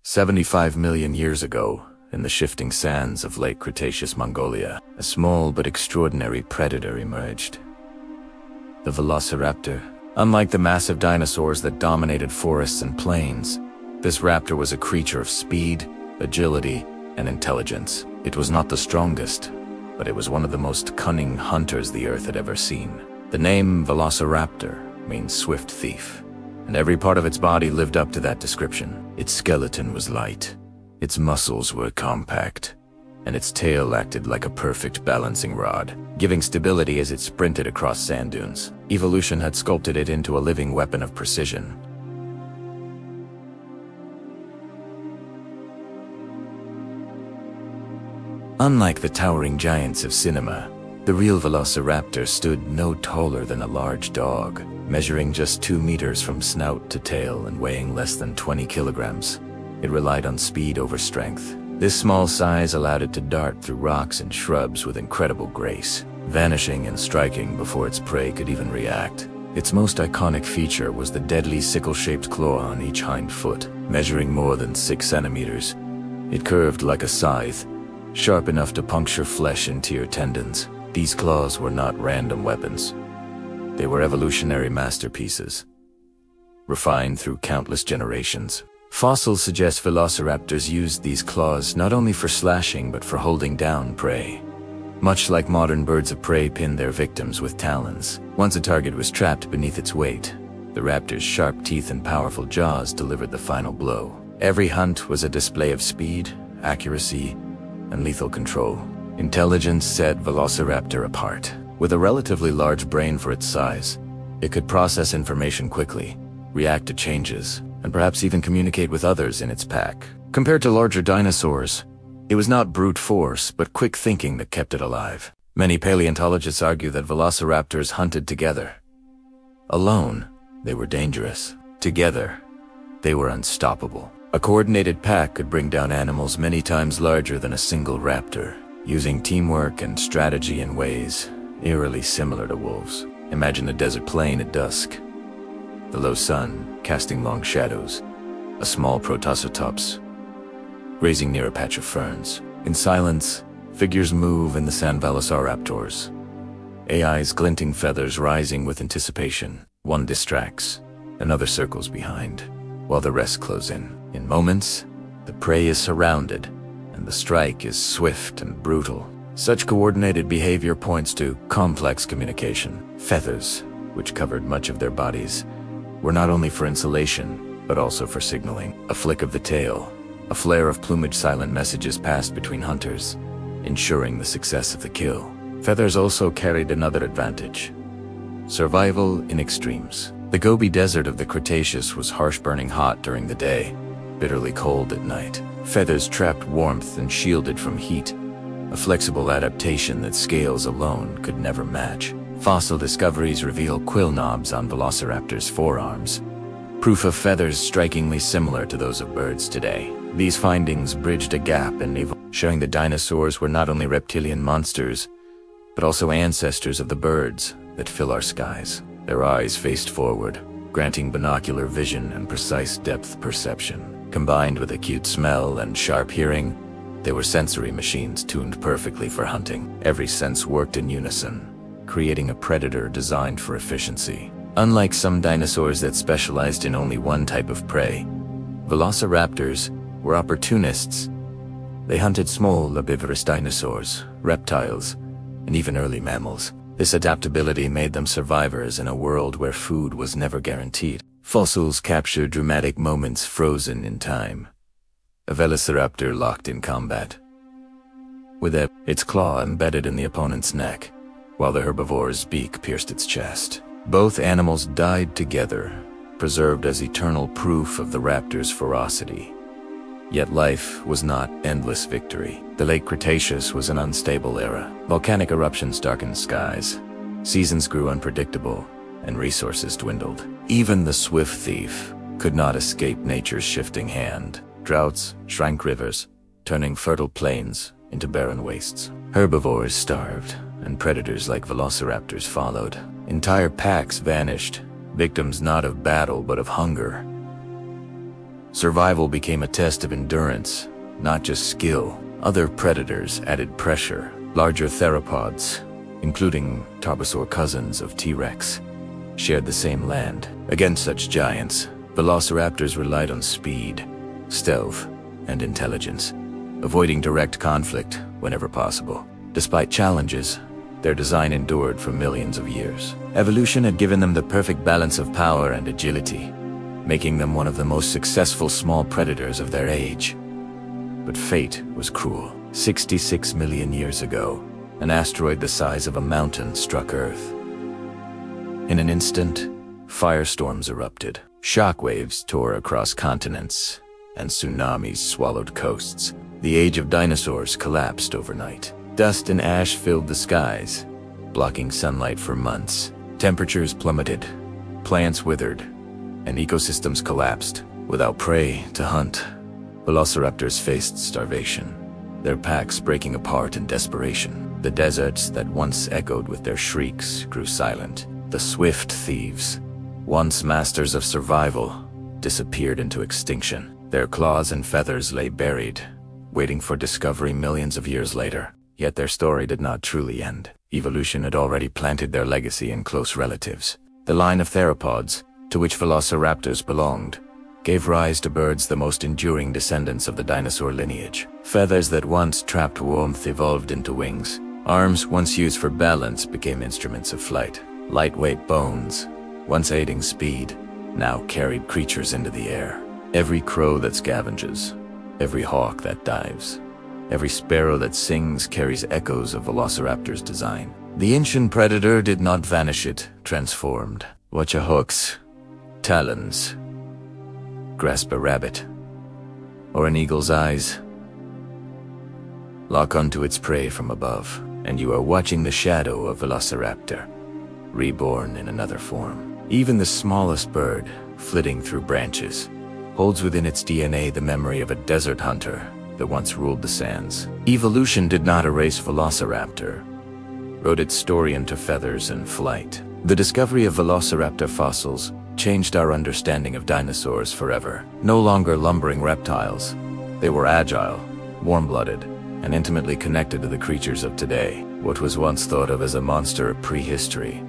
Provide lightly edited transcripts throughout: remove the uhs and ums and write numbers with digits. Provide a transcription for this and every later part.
75 million years ago, in the shifting sands of Late Cretaceous Mongolia, a small but extraordinary predator emerged. The Velociraptor. Unlike the massive dinosaurs that dominated forests and plains, this raptor was a creature of speed, agility, and intelligence. It was not the strongest, but it was one of the most cunning hunters the Earth had ever seen. The name Velociraptor means swift thief, and every part of its body lived up to that description. Its skeleton was light, its muscles were compact, and its tail acted like a perfect balancing rod, giving stability as it sprinted across sand dunes. Evolution had sculpted it into a living weapon of precision. Unlike the towering giants of cinema, the real Velociraptor stood no taller than a large dog, measuring just 2 meters from snout to tail and weighing less than 20 kilograms. It relied on speed over strength. This small size allowed it to dart through rocks and shrubs with incredible grace, vanishing and striking before its prey could even react. Its most iconic feature was the deadly sickle-shaped claw on each hind foot, measuring more than 6 centimeters. It curved like a scythe, sharp enough to puncture flesh into your tendons. These claws were not random weapons. They were evolutionary masterpieces, refined through countless generations. Fossils suggest velociraptors used these claws not only for slashing but for holding down prey. Much like modern birds of prey pin their victims with talons. Once a target was trapped beneath its weight, the raptor's sharp teeth and powerful jaws delivered the final blow. Every hunt was a display of speed, accuracy, and lethal control. Intelligence set Velociraptor apart. With a relatively large brain for its size, it could process information quickly, react to changes, and perhaps even communicate with others in its pack. Compared to larger dinosaurs, it was not brute force, but quick thinking that kept it alive. Many paleontologists argue that velociraptors hunted together. Alone, they were dangerous. Together, they were unstoppable. A coordinated pack could bring down animals many times larger than a single raptor, using teamwork and strategy in ways eerily similar to wolves. Imagine a desert plain at dusk, the low sun casting long shadows, a small protoceratops grazing near a patch of ferns. In silence, figures move in the sand. Velociraptors, AI's glinting feathers rising with anticipation. One distracts, another circles behind, while the rest close in. In moments, the prey is surrounded, and the strike is swift and brutal. Such coordinated behavior points to complex communication. Feathers, which covered much of their bodies, were not only for insulation, but also for signaling. A flick of the tail, a flare of plumage, silent messages passed between hunters, ensuring the success of the kill. Feathers also carried another advantage: survival in extremes. The Gobi Desert of the Cretaceous was harsh, burning hot during the day, bitterly cold at night. Feathers trapped warmth and shielded from heat, a flexible adaptation that scales alone could never match. Fossil discoveries reveal quill knobs on velociraptors' forearms, proof of feathers strikingly similar to those of birds today. These findings bridged a gap in evolution, showing that dinosaurs were not only reptilian monsters, but also ancestors of the birds that fill our skies. Their eyes faced forward, granting binocular vision and precise depth perception. Combined with acute smell and sharp hearing, they were sensory machines tuned perfectly for hunting. Every sense worked in unison, creating a predator designed for efficiency. Unlike some dinosaurs that specialized in only one type of prey, velociraptors were opportunists. They hunted small, herbivorous dinosaurs, reptiles, and even early mammals. This adaptability made them survivors in a world where food was never guaranteed. Fossils capture dramatic moments frozen in time. A velociraptor locked in combat, with its claw embedded in the opponent's neck, while the herbivore's beak pierced its chest. Both animals died together, preserved as eternal proof of the raptor's ferocity. Yet life was not endless victory. The Late Cretaceous was an unstable era. Volcanic eruptions darkened skies, seasons grew unpredictable, and resources dwindled. Even the swift thief could not escape nature's shifting hand. Droughts shrank rivers, turning fertile plains into barren wastes. Herbivores starved, and predators like velociraptors followed. Entire packs vanished, victims not of battle but of hunger. Survival became a test of endurance, not just skill. Other predators added pressure. Larger theropods, including Tarbosaur cousins of T-Rex, shared the same land. Against such giants, Velociraptors relied on speed, stealth, and intelligence, avoiding direct conflict whenever possible. Despite challenges, their design endured for millions of years. Evolution had given them the perfect balance of power and agility, making them one of the most successful small predators of their age. But fate was cruel. 66 million years ago, an asteroid the size of a mountain struck Earth. In an instant, firestorms erupted. Shockwaves tore across continents, and tsunamis swallowed coasts. The age of dinosaurs collapsed overnight. Dust and ash filled the skies, blocking sunlight for months. Temperatures plummeted, plants withered, and ecosystems collapsed. Without prey to hunt, Velociraptors faced starvation, their packs breaking apart in desperation. The deserts that once echoed with their shrieks grew silent. The swift thieves, once masters of survival, disappeared into extinction. Their claws and feathers lay buried, waiting for discovery millions of years later. Yet their story did not truly end. Evolution had already planted their legacy in close relatives. The line of theropods, to which Velociraptors belonged, gave rise to birds the most enduring descendants of the dinosaur lineage. Feathers that once trapped warmth evolved into wings. Arms once used for balance became instruments of flight. Lightweight bones, once aiding speed, now carried creatures into the air. Every crow that scavenges, every hawk that dives, every sparrow that sings carries echoes of Velociraptor's design. The ancient predator did not vanish, it transformed. Watch a hook's talons grasp a rabbit, or an eagle's eyes lock onto its prey from above, and you are watching the shadow of Velociraptor, reborn in another form. Even the smallest bird, flitting through branches, holds within its DNA the memory of a desert hunter that once ruled the sands. Evolution did not erase Velociraptor, wrote its story into feathers and flight. The discovery of Velociraptor fossils changed our understanding of dinosaurs forever. No longer lumbering reptiles, they were agile, warm-blooded, and intimately connected to the creatures of today. What was once thought of as a monster of prehistory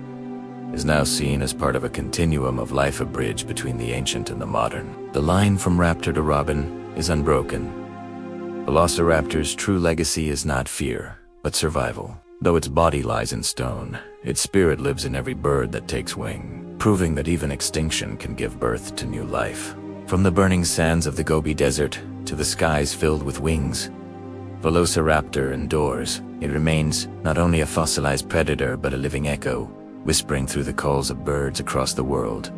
is now seen as part of a continuum of life, a bridge between the ancient and the modern. The line from raptor to robin is unbroken. Velociraptor's true legacy is not fear, but survival. Though its body lies in stone, its spirit lives in every bird that takes wing, proving that even extinction can give birth to new life. From the burning sands of the Gobi Desert to the skies filled with wings, Velociraptor endures. It remains not only a fossilized predator but a living echo, whispering through the calls of birds across the world.